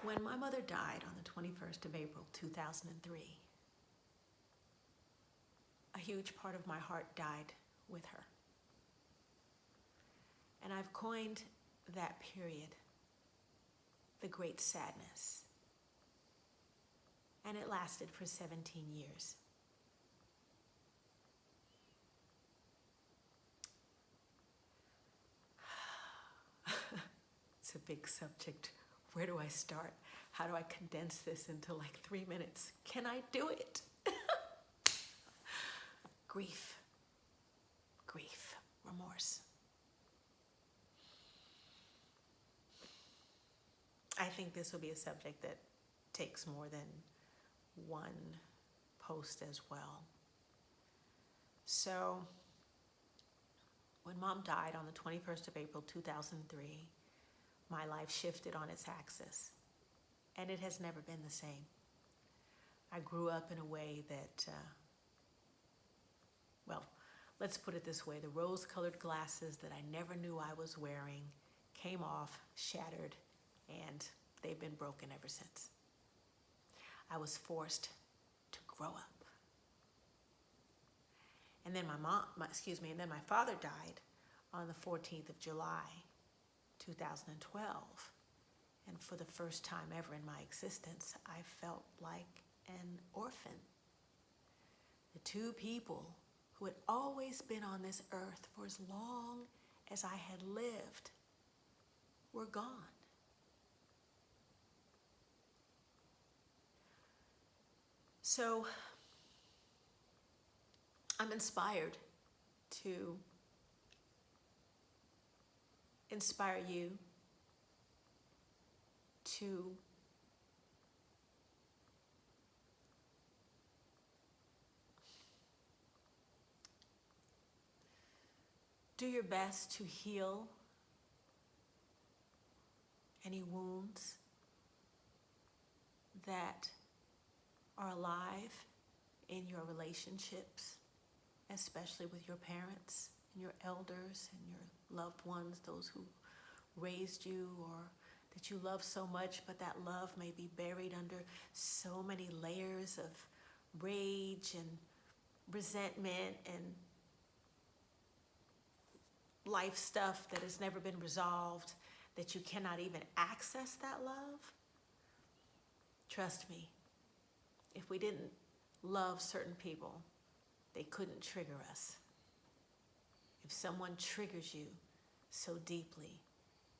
When my mother died on the 21st of April, 2003, a huge part of my heart died with her. And I've coined that period the Great Sadness. And it lasted for 17 years. It's a big subject. Where do I start? How do I condense this into like 3 minutes? Can I do it? Grief, remorse. I think this will be a subject that takes more than one post as well. So, when Mom died on the 21st of April, 2003, my life shifted on its axis, and it has never been the same. I grew up in a way that, let's put it this way, the rose-colored glasses that I never knew I was wearing came off, shattered, and they've been broken ever since. I was forced to grow up. And then my father died on the 14th of July, 2012. And for the first time ever in my existence, I felt like an orphan. The two people who had always been on this earth for as long as I had lived were gone. So I'm inspired to inspire you to do your best to heal any wounds that are alive in your relationships, especially with your parents and your elders and your loved ones, those who raised you or that you love so much, but that love may be buried under so many layers of rage and resentment and life stuff that has never been resolved, that you cannot even access that love. Trust me, if we didn't love certain people, they couldn't trigger us. If someone triggers you so deeply,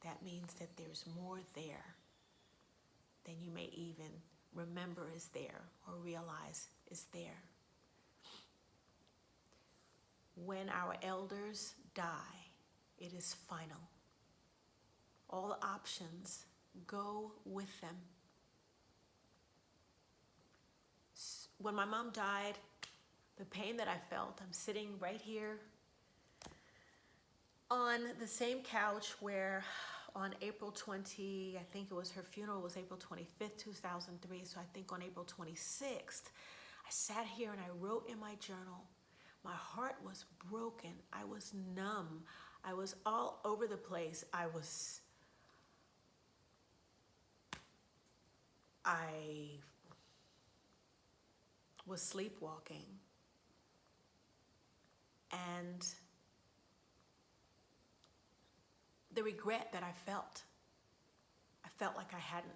that means that there's more there than you may even remember is there or realize is there. When our elders die, it is final. All the options go with them. When my mom died, the pain that I felt, I'm sitting right here on the same couch where on April 20, I think it was her funeral was April 25th, 2003. So I think on April 26th, I sat here and I wrote in my journal. My heart was broken. I was numb. I was all over the place. I was sleepwalking. And the regret that I felt like I hadn't.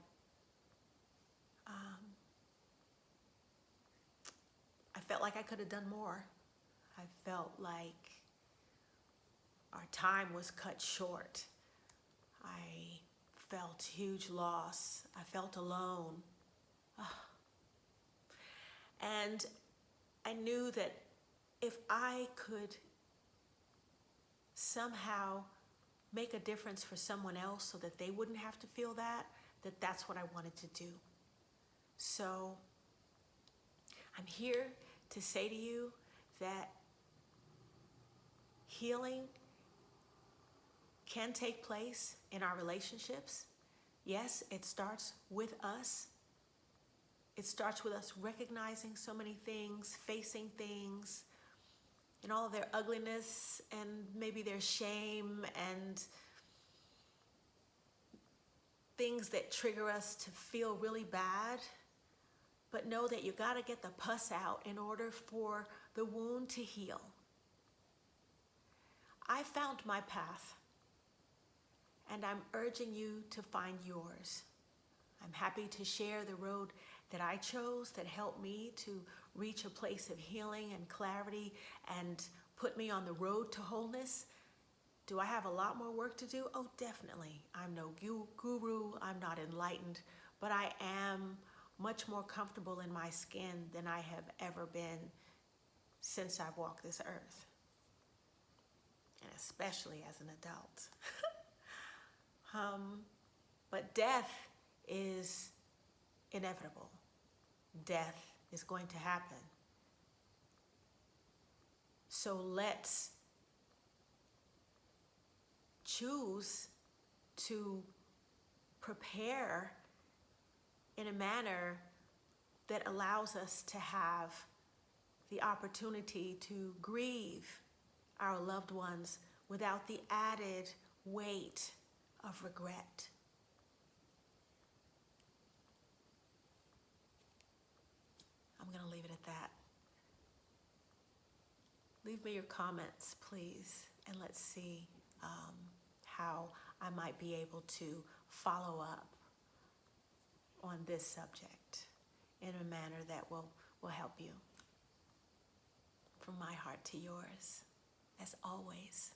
I felt like I could have done more. I felt like our time was cut short. I felt huge loss. I felt alone. And I knew that if I could somehow make a difference for someone else so that they wouldn't have to feel that that's what I wanted to do. So I'm here to say to you that healing can take place in our relationships. Yes, it starts with us. It starts with us recognizing so many things, facing things, and all of their ugliness and maybe their shame and things that trigger us to feel really bad, but know that you got to get the pus out in order for the wound to heal. I found my path, and I'm urging you to find yours. I'm happy to share the road that I chose that helped me to reach a place of healing and clarity and put me on the road to wholeness. Do I have a lot more work to do? Oh, definitely. I'm no guru, I'm not enlightened, but I am much more comfortable in my skin than I have ever been since I've walked this earth, and especially as an adult. But death is inevitable. Death is going to happen. So let's choose to prepare in a manner that allows us to have the opportunity to grieve our loved ones without the added weight of regret. I'm going to leave it at that. Leave me your comments, please, and let's see how I might be able to follow up on this subject in a manner that will help you. From my heart to yours, as always.